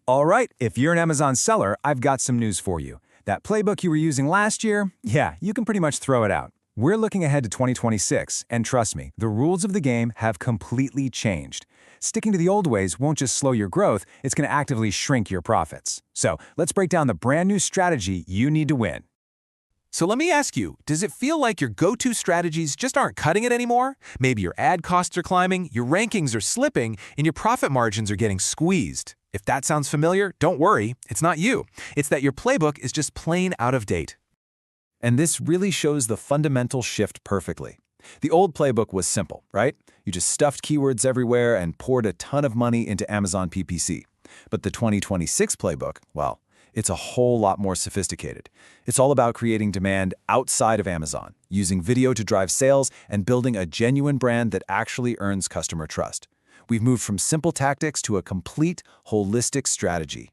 All right, if you're an Amazon seller, I've got some news for you. That playbook you were using last year, yeah, you can pretty much throw it out. We're looking ahead to 2026, and trust me, the rules of the game have completely changed. Sticking to the old ways won't just slow your growth, it's going to actively shrink your profits. So let's break down the brand new strategy you need to win. So let me ask you, does it feel like your go-to strategies just aren't cutting it anymore? Maybe your ad costs are climbing, your rankings are slipping, and your profit margins are getting squeezed. If that sounds familiar, don't worry, it's not you. It's that your playbook is just plain out of date. And this really shows the fundamental shift perfectly. The old playbook was simple, right? You just stuffed keywords everywhere and poured a ton of money into Amazon PPC. But the 2026 playbook, well, it's a whole lot more sophisticated. It's all about creating demand outside of Amazon, using video to drive sales, and building a genuine brand that actually earns customer trust. We've moved from simple tactics to a complete, holistic strategy.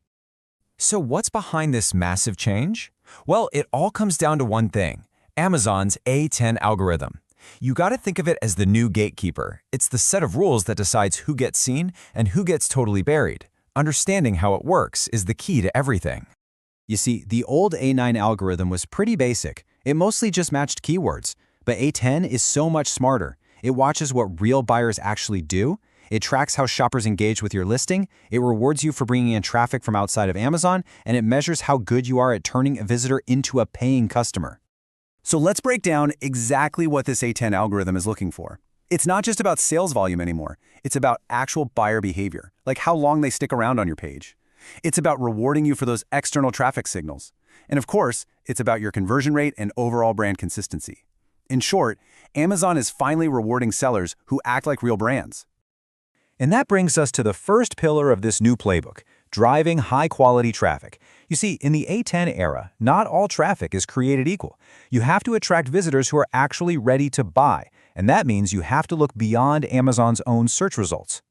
So what's behind this massive change? Well, it all comes down to one thing: Amazon's A10 algorithm. You gotta think of it as the new gatekeeper. It's the set of rules that decides who gets seen and who gets totally buried. Understanding how it works is the key to everything. You see, the old A9 algorithm was pretty basic. It mostly just matched keywords. But A10 is so much smarter. It watches what real buyers actually do. It tracks how shoppers engage with your listing. It rewards you for bringing in traffic from outside of Amazon. And it measures how good you are at turning a visitor into a paying customer. So let's break down exactly what this A10 algorithm is looking for. It's not just about sales volume anymore. It's about actual buyer behavior, like how long they stick around on your page. It's about rewarding you for those external traffic signals. And of course, it's about your conversion rate and overall brand consistency. In short, Amazon is finally rewarding sellers who act like real brands. And that brings us to the first pillar of this new playbook: driving high-quality traffic. You see, in the A10 era, not all traffic is created equal. You have to attract visitors who are actually ready to buy, and that means you have to look beyond Amazon's own search results.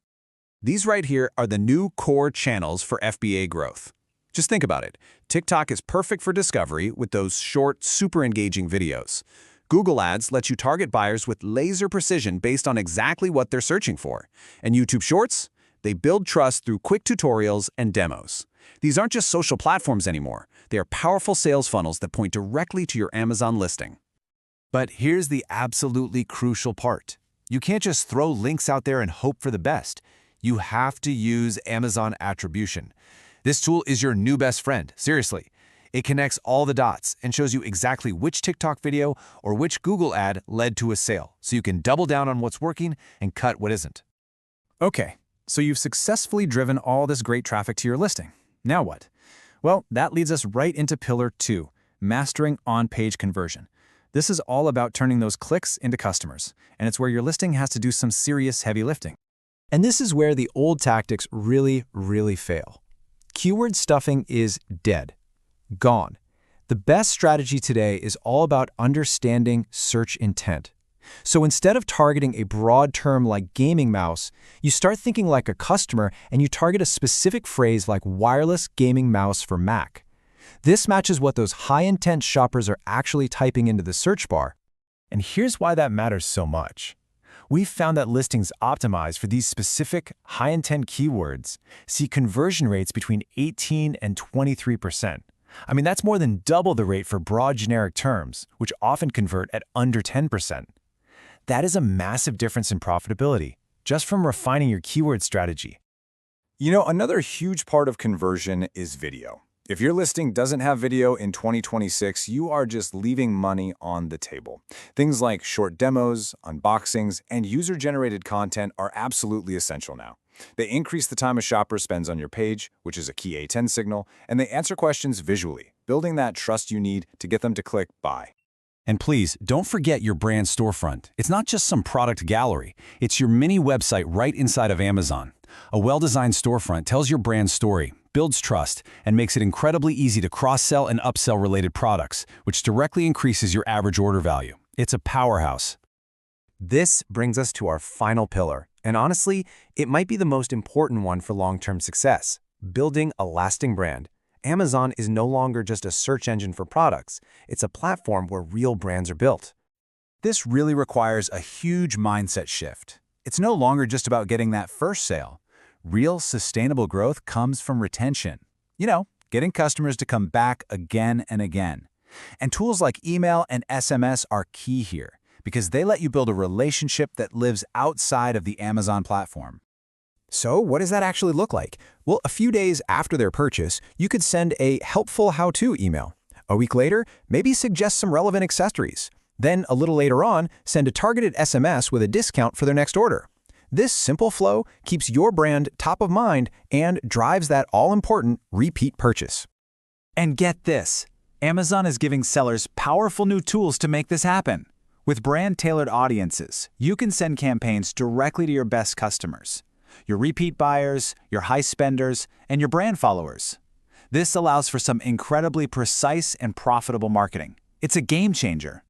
These right here are the new core channels for FBA growth. Just think about it. TikTok is perfect for discovery with those short, super engaging videos. Google Ads lets you target buyers with laser precision based on exactly what they're searching for. And YouTube Shorts? They build trust through quick tutorials and demos. These aren't just social platforms anymore. They are powerful sales funnels that point directly to your Amazon listing. But here's the absolutely crucial part. You can't just throw links out there and hope for the best. You have to use Amazon Attribution. This tool is your new best friend, seriously. It connects all the dots and shows you exactly which TikTok video or which Google ad led to a sale, so you can double down on what's working and cut what isn't. Okay, so you've successfully driven all this great traffic to your listing. Now what? Well, that leads us right into Pillar 2, mastering on-page conversion. This is all about turning those clicks into customers, and it's where your listing has to do some serious heavy lifting. And this is where the old tactics really fail. Keyword stuffing is dead. Gone. The best strategy today is all about understanding search intent. So instead of targeting a broad term like gaming mouse, you start thinking like a customer and you target a specific phrase like wireless gaming mouse for Mac. This matches what those high-intent shoppers are actually typing into the search bar. And here's why that matters so much. We've found that listings optimized for these specific high-intent keywords see conversion rates between 18 and 23%. I mean, that's more than double the rate for broad generic terms, which often convert at under 10%. That is a massive difference in profitability, just from refining your keyword strategy. You know, another huge part of conversion is video. If your listing doesn't have video in 2026, you are just leaving money on the table. Things like short demos, unboxings, and user-generated content are absolutely essential now. They increase the time a shopper spends on your page, which is a key A10 signal, and they answer questions visually, building that trust you need to get them to click buy. And please, don't forget your brand storefront. It's not just some product gallery. It's your mini website right inside of Amazon. A well-designed storefront tells your brand story, builds trust, and makes it incredibly easy to cross-sell and upsell related products, which directly increases your average order value. It's a powerhouse. This brings us to our final pillar, and honestly, it might be the most important one for long-term success: building a lasting brand. Amazon is no longer just a search engine for products. It's a platform where real brands are built. This really requires a huge mindset shift. It's no longer just about getting that first sale. Real sustainable growth comes from retention. You know, getting customers to come back again and again. And tools like email and SMS are key here because they let you build a relationship that lives outside of the Amazon platform. So what does that actually look like? Well, a few days after their purchase, you could send a helpful how-to email. A week later, maybe suggest some relevant accessories. Then, a little later on, send a targeted SMS with a discount for their next order. This simple flow keeps your brand top of mind and drives that all-important repeat purchase. And get this, Amazon is giving sellers powerful new tools to make this happen. With brand-tailored audiences, you can send campaigns directly to your best customers, your repeat buyers, your high spenders, and your brand followers. This allows for some incredibly precise and profitable marketing. It's a game changer.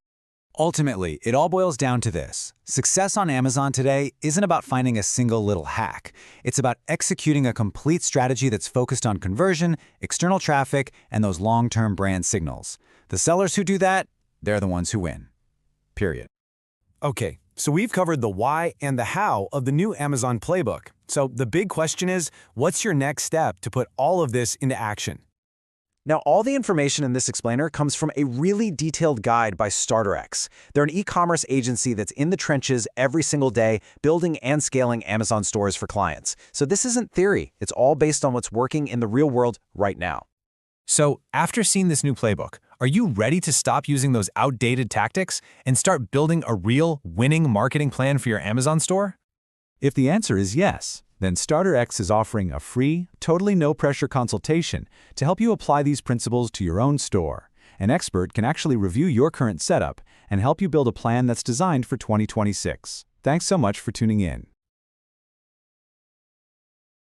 Ultimately, it all boils down to this. Success on Amazon today isn't about finding a single little hack. It's about executing a complete strategy that's focused on conversion, external traffic, and those long-term brand signals. The sellers who do that, they're the ones who win. Period. Okay, so we've covered the why and the how of the new Amazon playbook. So the big question is, what's your next step to put all of this into action? Now, all the information in this explainer comes from a really detailed guide by StarterX. They're an e-commerce agency that's in the trenches every single day, building and scaling Amazon stores for clients. So this isn't theory. It's all based on what's working in the real world right now. So after seeing this new playbook, are you ready to stop using those outdated tactics and start building a real winning marketing plan for your Amazon store? If the answer is yes, then StarterX is offering a free, totally no-pressure consultation to help you apply these principles to your own store. An expert can actually review your current setup and help you build a plan that's designed for 2026. Thanks so much for tuning in.